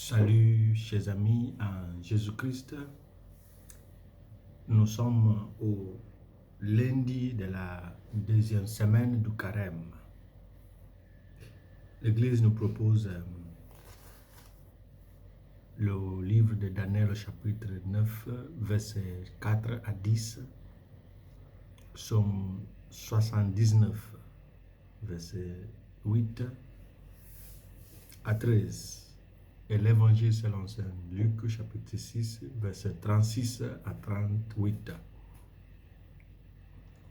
Salut chers amis en Jésus-Christ. Nous sommes au lundi de la deuxième semaine du carême. L'Église nous propose le livre de Daniel au chapitre 9, versets 4 à 10, Psaume 79, versets 8 à 13. Et l'Évangile selon Saint Luc, chapitre 6, versets 36 à 38.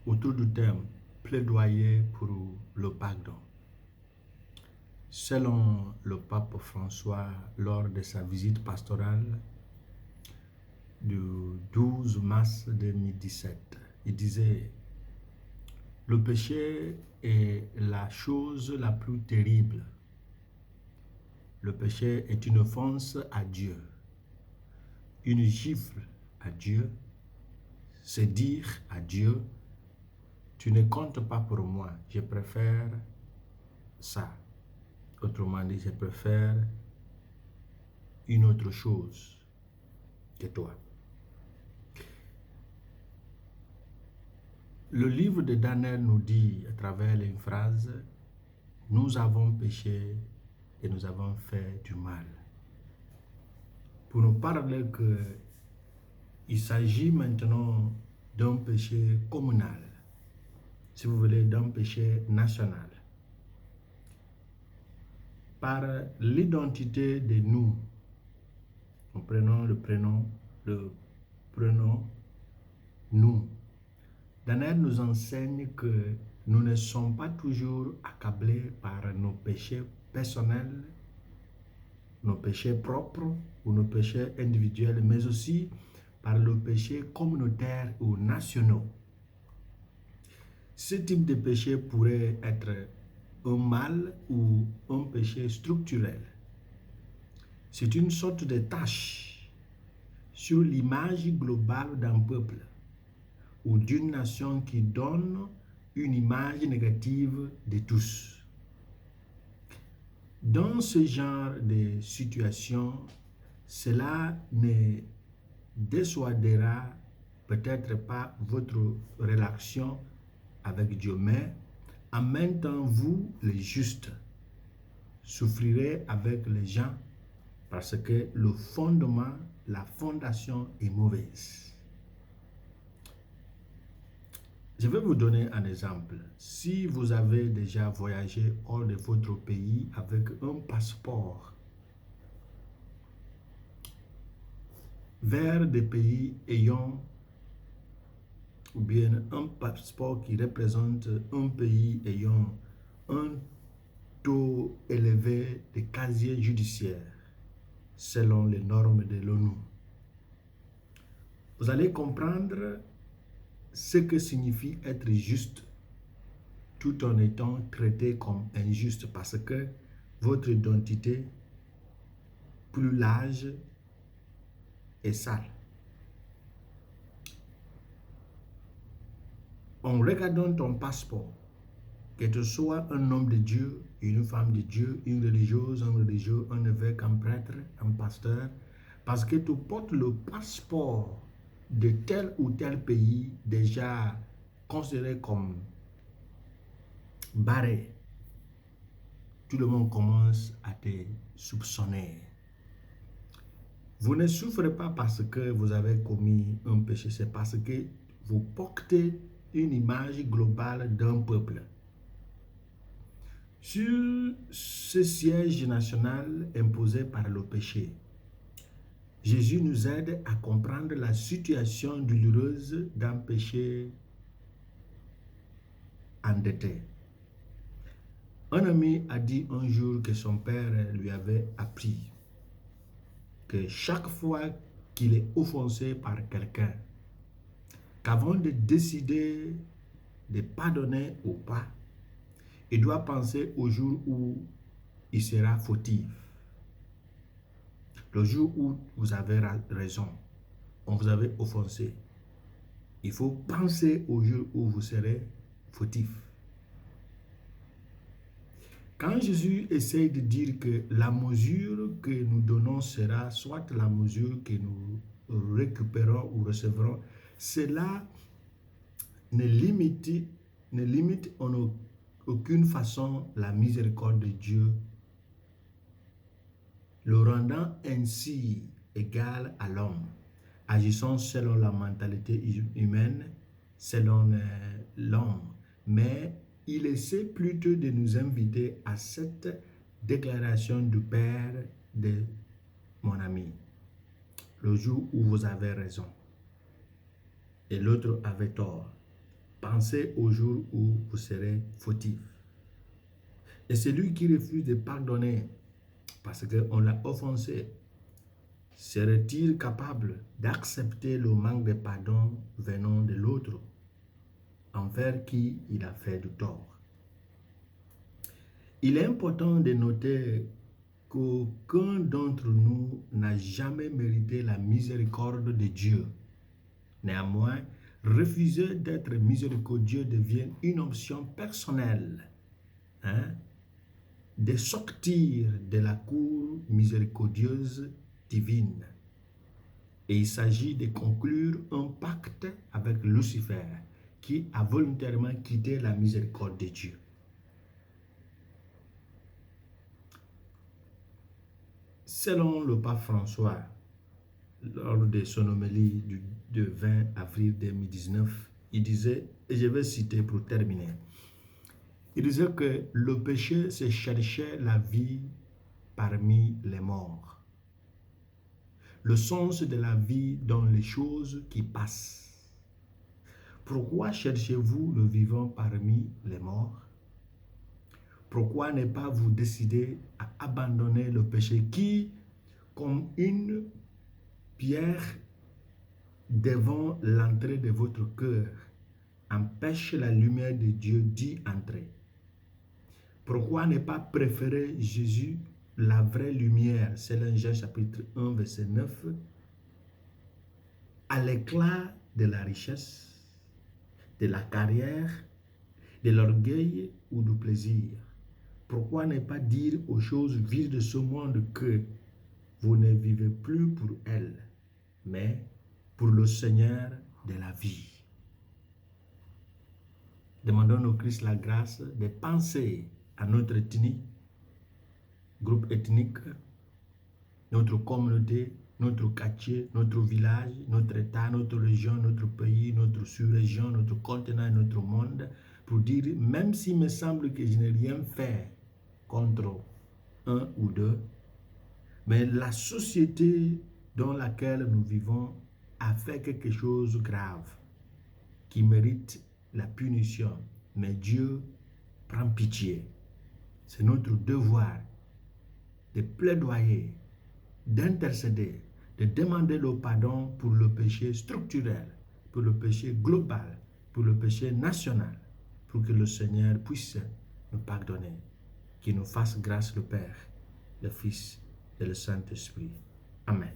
Autour du thème plaidoyer pour le pardon. Selon le pape François, lors de sa visite pastorale du 12 mars 2017, il disait: le péché est la chose la plus terrible. Le péché est une offense à Dieu, une gifle à Dieu. C'est dire à Dieu: tu ne comptes pas pour moi, je préfère ça. Autrement dit, je préfère une autre chose que toi. Le livre de Daniel nous dit à travers une phrase: nous avons péché et nous avons fait du mal. Pour nous parler qu'il s'agit maintenant d'un péché communal, si vous voulez, d'un péché national. Par l'identité de nous, nous prenons le prénom nous. Daniel nous enseigne que nous ne sommes pas toujours accablés par nos péchés personnels, nos péchés propres ou nos péchés individuels, mais aussi par le péché communautaire ou nationaux. Ce type de péché pourrait être un mal ou un péché structurel. C'est une sorte de tache sur l'image globale d'un peuple ou d'une nation qui donne une image négative de tous. Dans ce genre de situation, cela ne dissuadera peut-être pas votre relation avec Dieu, mais en même temps, vous, les justes, souffrirez avec les gens parce que le fondement, la fondation est mauvaise. Je vais vous donner un exemple. Si vous avez déjà voyagé hors de votre pays avec un passeport vers des pays ayant, ou bien un passeport qui représente un pays ayant un taux élevé de casier judiciaire selon les normes de l'ONU, vous allez comprendre ce que signifie être juste tout en étant traité comme injuste parce que votre identité plus large est sale. En regardant ton passeport, que tu sois un homme de Dieu, une femme de Dieu, une religieuse, un religieux, un évêque, un prêtre, un pasteur, parce que tu portes le passeport de tel ou tel pays déjà considéré comme barré, tout le monde commence à te soupçonner. Vous ne souffrez pas parce que vous avez commis un péché, c'est parce que vous portez une image globale d'un peuple. Sur ce siège national imposé par le péché, Jésus nous aide à comprendre la situation douloureuse d'un péché endetté. Un ami a dit un jour que son père lui avait appris que chaque fois qu'il est offensé par quelqu'un, qu'avant de décider de pardonner ou pas, il doit penser au jour où il sera fautif. Le jour où vous avez raison, on vous avait offensé. Il faut penser au jour où vous serez fautif. Quand Jésus essaye de dire que la mesure que nous donnons sera soit la mesure que nous récupérons ou recevrons, cela ne limite en aucune façon la miséricorde de Dieu, le rendant ainsi égal à l'homme, agissant selon la mentalité humaine, selon l'homme. Mais il essaie plutôt de nous inviter à cette déclaration du Père de mon ami. Le jour où vous avez raison et l'autre avait tort, pensez au jour où vous serez fautif. Et celui qui refuse de pardonner parce qu'on l'a offensé, serait-il capable d'accepter le manque de pardon venant de l'autre envers qui il a fait du tort? Il est important de noter qu'aucun d'entre nous n'a jamais mérité la miséricorde de Dieu. Néanmoins, refuser d'être miséricordieux devient une option personnelle, de sortir de la cour miséricordieuse divine. Et il s'agit de conclure un pacte avec Lucifer, qui a volontairement quitté la miséricorde de Dieu. Selon le pape François, lors de son homélie du 20 avril 2019, il disait, et je vais citer pour terminer, il disait que le péché, c'est chercher la vie parmi les morts. Le sens de la vie dans les choses qui passent. Pourquoi cherchez-vous le vivant parmi les morts? Pourquoi ne pas vous décider à abandonner le péché qui, comme une pierre devant l'entrée de votre cœur, empêche la lumière de Dieu d'y entrer? Pourquoi ne pas préférer Jésus, la vraie lumière, selon Jean chapitre 1, verset 9, à l'éclat de la richesse, de la carrière, de l'orgueil ou du plaisir? Pourquoi ne pas dire aux choses vides de ce monde que vous ne vivez plus pour elles, mais pour le Seigneur de la vie? Demandons au Christ la grâce de penser à notre ethnie, groupe ethnique, notre communauté, notre quartier, notre village, notre État, notre région, notre pays, notre sous-région, notre continent et notre monde, pour dire, même s'il me semble que je n'ai rien fait contre un ou deux, mais la société dans laquelle nous vivons a fait quelque chose de grave qui mérite la punition. Mais Dieu prend pitié. C'est notre devoir de plaidoyer, d'intercéder, de demander le pardon pour le péché structurel, pour le péché global, pour le péché national, pour que le Seigneur puisse nous pardonner, qu'il nous fasse grâce le Père, le Fils et le Saint-Esprit. Amen.